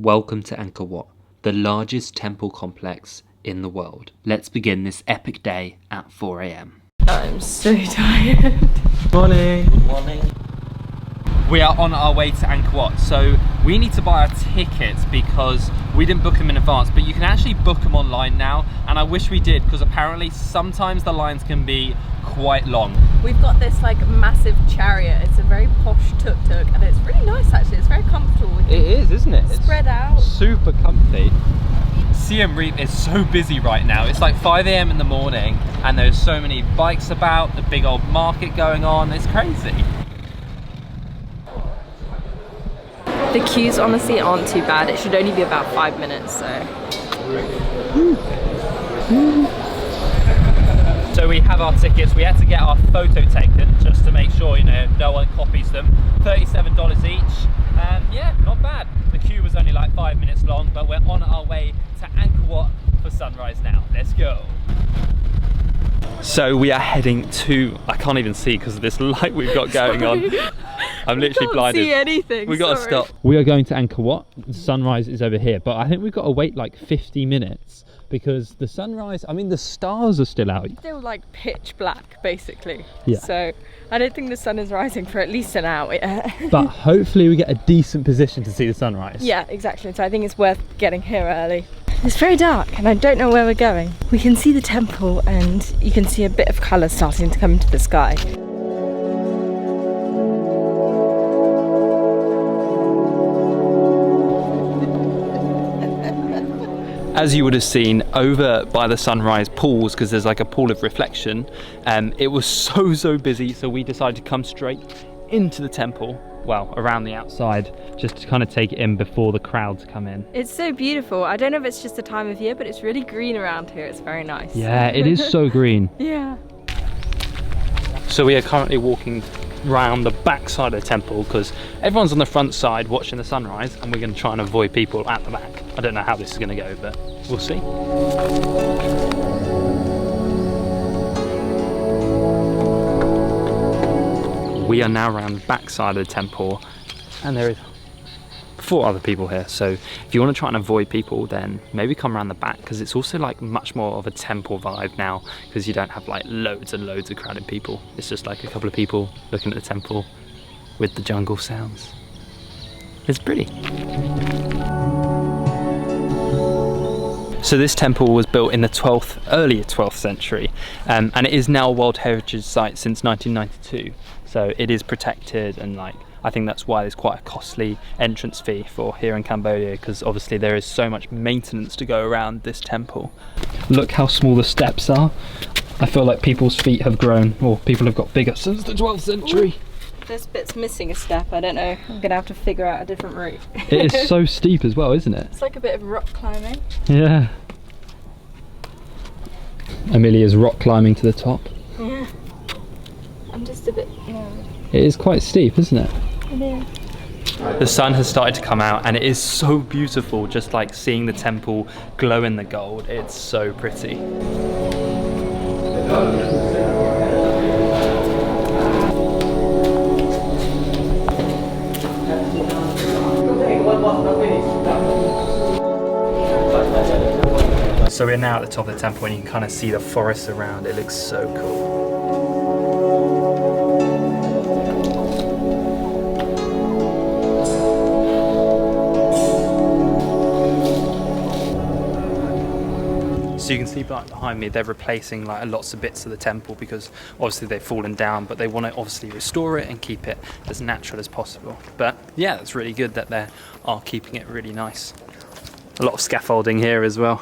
Welcome to Angkor Wat, the largest temple complex in the world. Let's begin this epic day at 4 AM. I'm so tired. Morning. Good morning. We are on our way to Angkor Wat, so we need to buy our tickets because we didn't book them in advance, but you can actually book them online now, and I wish we did because apparently sometimes the lines can be quite long. We've got this like massive chariot. It's a very posh tuk-tuk and it's really nice actually. It's very comfortable. It is, isn't it? Spread out. Super comfy. Siem Reap is so busy right now. It's like 5 AM in the morning and there's so many bikes about, the big old market going on. It's crazy. The queues honestly aren't too bad. It should only be about 5 minutes, so. So we have our tickets. We had to get our photo taken just to make sure, you know, no one copies them. $37 each. Yeah, not bad. The queue was only like 5 minutes long, but we're on our way to Angkor Wat for sunrise now. Let's go. So we are heading to, I can't even see because of this light we've got going on. I'm literally blinded. See anything. We got to stop. We are going to Angkor Wat. The sunrise is over here, but I think we've got to wait like 50 minutes because the sunrise, I mean the stars are still out. Still like pitch black basically. Yeah. So I don't think the sun is rising for at least an hour yet. But hopefully we get a decent position to see the sunrise. Yeah, exactly. So I think it's worth getting here early. It's very dark and I don't know where we're going. We can see the temple and you can see a bit of colour starting to come into the sky. As you would have seen over by the sunrise pools, because there's like a pool of reflection, it was so busy, so we decided to come straight into the temple, well, around the outside, just to kind of take it in before the crowds come in. It's so beautiful. I don't know if it's just the time of year, but it's really green around here. It's very nice. Yeah, it is so green. Yeah. So we are currently walking round the back side of the temple because everyone's on the front side watching the sunrise and we're going to try and avoid people at the back. I don't know how this is going to go, but we'll see. We are now around the back side of the temple and there is 4 other people here, so if you want to try and avoid people then maybe come around the back because it's also like much more of a temple vibe now because you don't have like loads and loads of crowded people. It's just like a couple of people looking at the temple with the jungle sounds. It's pretty. So this temple was built in the early 12th century and it is now a World Heritage Site since 1992, so it is protected and like I think that's why there's quite a costly entrance fee for here in Cambodia because obviously there is so much maintenance to go around this temple. Look how small the steps are. I feel like people's feet have grown or people have got bigger since the 12th century. Ooh, this bit's missing a step. I don't know. I'm going to have to figure out a different route. It is so steep as well, isn't it? It's like a bit of rock climbing. Yeah. Emilia's rock climbing to the top. Yeah. I'm just a bit, It is quite steep, isn't it? It is. The sun has started to come out and it is so beautiful, just like seeing the temple glow in the gold. It's so pretty. So we're now at the top of the temple and you can kind of see the forest around. It looks so cool. So you can see like behind me they're replacing like lots of bits of the temple because obviously they've fallen down, but they want to obviously restore it and keep it as natural as possible. But yeah, it's really good that they are keeping it really nice. A lot of scaffolding here as well.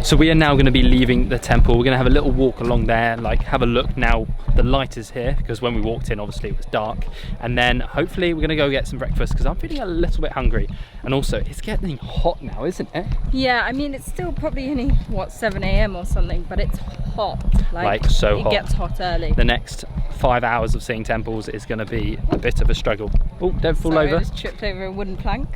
So we are now going to be leaving the temple. We're going to have a little walk along there, like have a look now. The light is here because when we walked in obviously it was dark, and then hopefully we're going to go get some breakfast because I'm feeling a little bit hungry, and also it's getting hot now, isn't it? Yeah, I mean it's still probably only what 7 AM or something, but it's hot. Like so hot. It gets hot early. The next 5 hours of seeing temples is going to be a bit of a struggle. Oh, don't fall over. I just tripped over a wooden plank.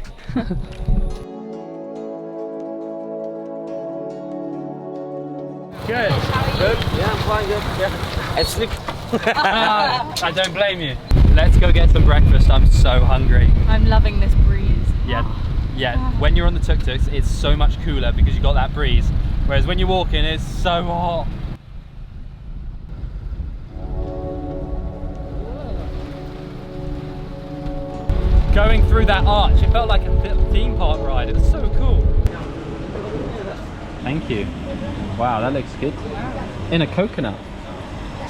Good. Good? Yeah, I'm fine, good. Yeah. I sleep. I don't blame you. Let's go get some breakfast. I'm so hungry. I'm loving this breeze. Yeah. Yeah, when you're on the tuk-tuks, it's so much cooler because you got that breeze. Whereas when you're walking, it's so hot. Going through that arch, it felt like a theme park ride. It was so cool. Thank you. Wow, that looks good. In a coconut.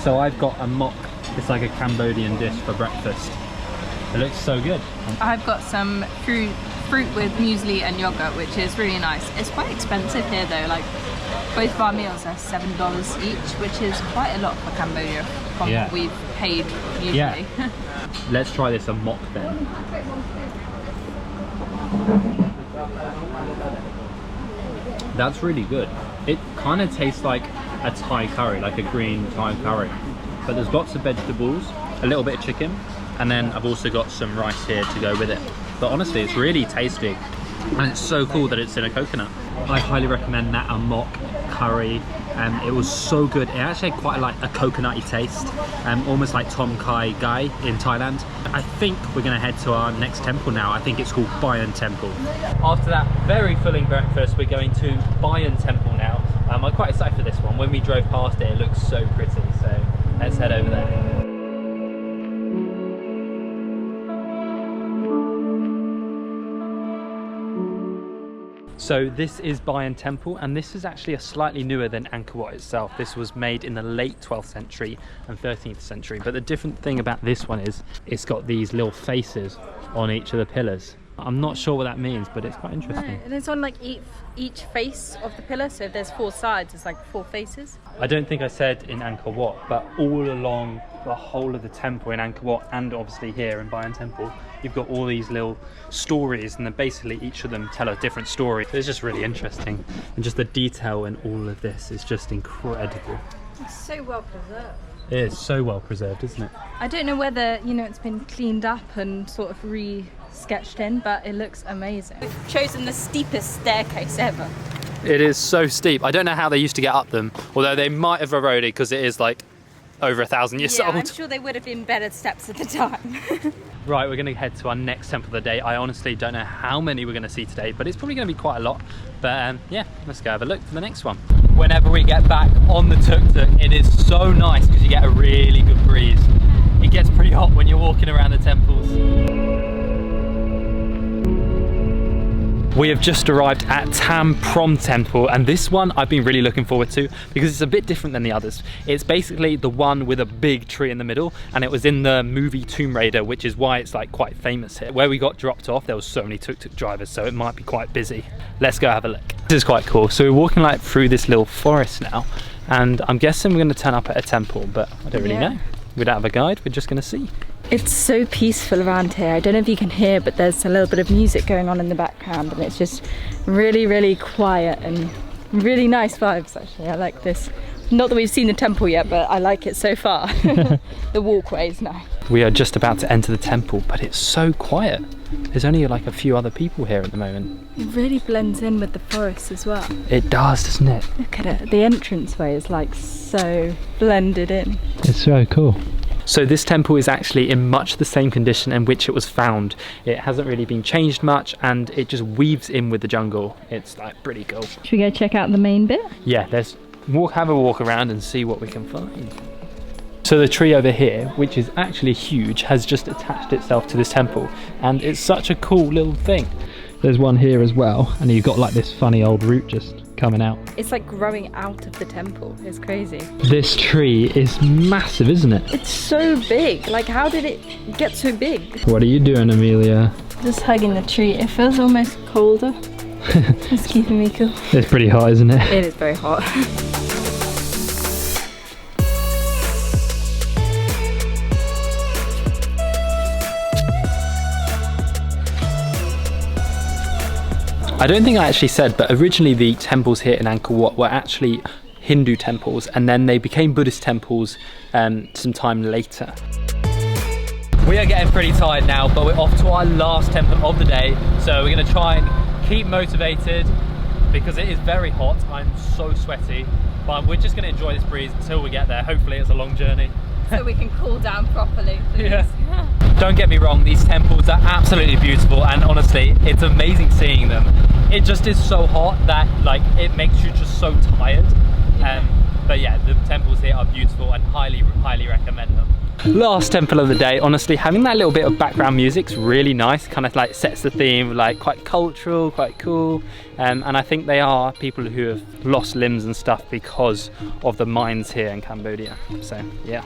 So I've got a mok. It's like a Cambodian dish for breakfast. It looks so good. I've got some fruit with muesli and yogurt, which is really nice. It's quite expensive here though, like both of our meals are $7 each, which is quite a lot for Cambodia from what we've paid usually. Yeah. Let's try this a mok then. That's really good. It kind of tastes like a Thai curry, like a green Thai curry. But there's lots of vegetables, a little bit of chicken, and then I've also got some rice here to go with it. But honestly, it's really tasty. And it's so cool that it's in a coconut. I highly recommend that a mok curry. It was so good. It actually had quite like a coconutty taste, almost like Tom Kai Gai in Thailand. I think we're gonna head to our next temple now. I think it's called Bayon Temple. After that very filling breakfast, we're going to Bayon Temple now. I'm quite excited for this one. When we drove past it, it looks so pretty. So let's head over there. So this is Bayon Temple, and this is actually a slightly newer than Angkor Wat itself. This was made in the late 12th century and 13th century. But the different thing about this one is it's got these little faces on each of the pillars. I'm not sure what that means, but it's quite interesting. No, and it's on like each face of the pillar, so if there's 4 sides, it's like 4 faces. I don't think I said in Angkor Wat, but all along the whole of the temple in Angkor Wat, and obviously here in Bayon Temple, you've got all these little stories, and then basically each of them tell a different story. It's just really interesting, and just the detail in all of this is just incredible. It's so well preserved. It is so well preserved, isn't it? I don't know whether, you know, it's been cleaned up and sort of re-sketched in, but it looks amazing. We've chosen the steepest staircase ever. It is so steep. I don't know how they used to get up them, although they might have eroded because it is like over 1,000 years old. I'm sure they would have been better steps at the time. Right, we're going to head to our next temple of the day. I honestly don't know how many we're going to see today, but it's probably going to be quite a lot. But yeah, let's go have a look for the next one. Whenever we get back on the tuk-tuk, it is so nice because you get a really good breeze. It gets pretty hot when you're walking around the temples. We have just arrived at Prohm Temple, and this one I've been really looking forward to because it's a bit different than the others. It's basically the one with a big tree in the middle, and it was in the movie Tomb Raider, which is why it's like quite famous here. Where we got dropped off, there was so many tuk-tuk drivers, so it might be quite busy. Let's go have a look. This is quite cool. So we're walking like through this little forest now, and I'm guessing we're going to turn up at a temple, but I don't really know. We don't have a guide, we're just going to see. It's so peaceful around here. I don't know if you can hear, but there's a little bit of music going on in the background, and it's just really, really quiet and really nice vibes actually. I like this. Not that we've seen the temple yet, but I like it so far. The walkways now. We are just about to enter the temple, but it's so quiet. There's only like a few other people here at the moment. It really blends in with the forest as well. It does, doesn't it? Look at it. The entranceway is like so blended in. It's so cool. So this temple is actually in much the same condition in which it was found. It hasn't really been changed much, and it just weaves in with the jungle. It's like pretty cool. Should we go check out the main bit? Yeah, let's have a walk around and see what we can find. So the tree over here, which is actually huge, has just attached itself to this temple, and it's such a cool little thing. There's one here as well, and you've got like this funny old root just coming out. It's like growing out of the temple. It's crazy. This tree is massive, isn't it? It's so big. Like, how did it get so big? What are you doing, Emilia? Just hugging the tree. It feels almost colder. It's keeping me cool. It's pretty hot, isn't it? It is very hot. I don't think I actually said, but originally the temples here in Angkor Wat were actually Hindu temples, and then they became Buddhist temples some time later. We are getting pretty tired now, but we're off to our last temple of the day, so we're going to try and keep motivated because it is very hot. I'm so sweaty, but we're just going to enjoy this breeze until we get there. Hopefully it's a long journey. So we can cool down properly, please. Yeah. Don't get me wrong, these temples are absolutely beautiful, and honestly, it's amazing seeing them. It just is so hot that like it makes you just so tired. But yeah, the temples here are beautiful and highly recommend them. Last temple of the day, honestly, having that little bit of background music's really nice, kind of like sets the theme, like quite cultural, quite cool. And I think they are people who have lost limbs and stuff because of the mines here in Cambodia. So yeah,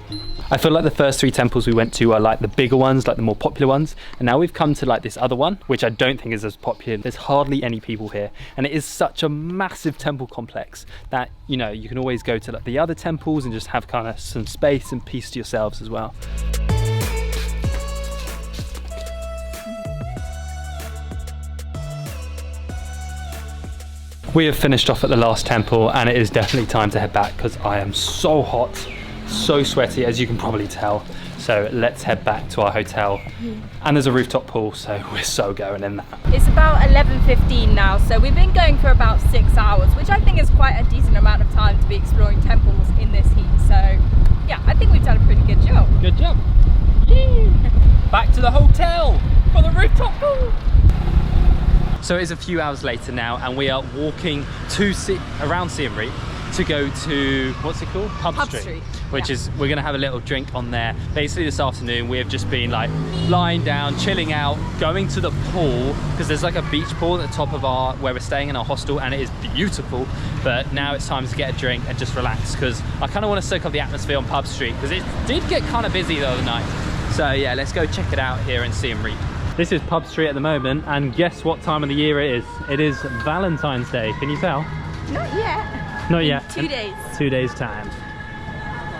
I feel like the first 3 temples we went to are like the bigger ones, like the more popular ones, and now we've come to like this other one, which I don't think is as popular. There's hardly any people here, and it is such a massive temple complex that, you know, you can always go to like the other temples and just have kind of some space and peace to yourselves as well. We have finished off at the last temple, and it is definitely time to head back because I am so hot, so sweaty, as you can probably tell. So let's head back to our hotel. And there's a rooftop pool, so we're so going in that. It's about 11:15 now, so we've been going for about 6 hours, which I think is quite a decent amount of time to be exploring temples in this heat. So yeah, I think we've done a pretty good job. Good job. Yay! Back to the hotel for the rooftop pool. So it's a few hours later now, and we are walking to around Siem Reap to go to, what's it called? Pub Street. Which is, we're gonna have a little drink on there. Basically this afternoon we have just been like lying down, chilling out, going to the pool, because there's like a beach pool at the top of where we're staying in our hostel, and it is beautiful. But now it's time to get a drink and just relax, because I kind of want to soak up the atmosphere on Pub Street, because it did get kind of busy the other night. So yeah, let's go check it out here in Siem Reap. This is Pub Street at the moment, and guess what time of the year it is? It is Valentine's Day. Can you tell? Not yet. Not yet. 2 days. 2 days time.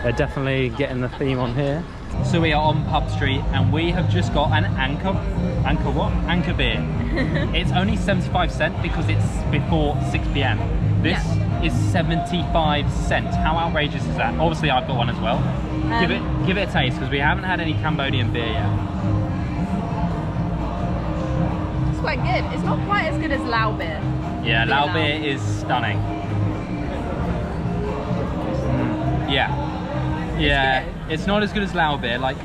They're definitely getting the theme on here. So we are on Pub Street, and we have just got an Angkor beer. It's only 75 cents because it's before 6 p.m. This is 75 cents. How outrageous is that? Obviously I've got one as well. Give it a taste, because we haven't had any Cambodian beer yet. It's quite good. It's not quite as good as Lao beer. Yeah, Lao beer is stunning. Yeah, it's not as good as Lao beer. Like,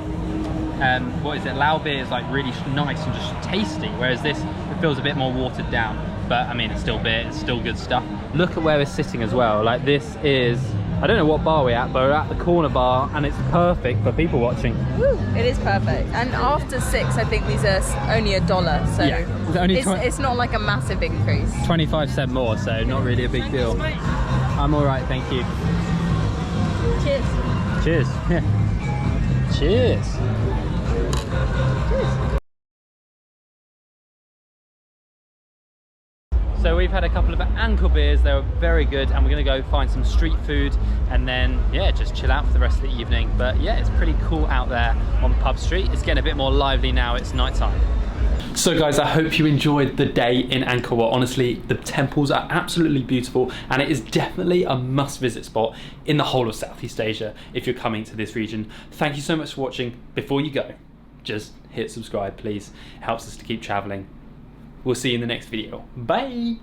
what is it? Lao beer is like really nice and just tasty, whereas this, it feels a bit more watered down. But I mean, it's still beer, it's still good stuff. Look at where we're sitting as well. Like, this is, I don't know what bar we're at, but we're at the corner bar, and it's perfect for people watching. Woo, it is perfect. And after 6, I think these are only $1, so yeah, it's not like a massive increase. 25 cents more, so not really a big deal. I'm all right, thank you. Cheers. Cheers. Cheers. So we've had a couple of Angkor beers, they were very good, and we're gonna go find some street food and then, yeah, just chill out for the rest of the evening. But yeah, it's pretty cool out there on Pub Street. It's getting a bit more lively now, it's nighttime. So guys, I hope you enjoyed the day in Angkor Wat. Honestly, the temples are absolutely beautiful, and it is definitely a must-visit spot in the whole of Southeast Asia if you're coming to this region. Thank you so much for watching. Before you go, just hit subscribe, please. It helps us to keep traveling. We'll see you in the next video. Bye!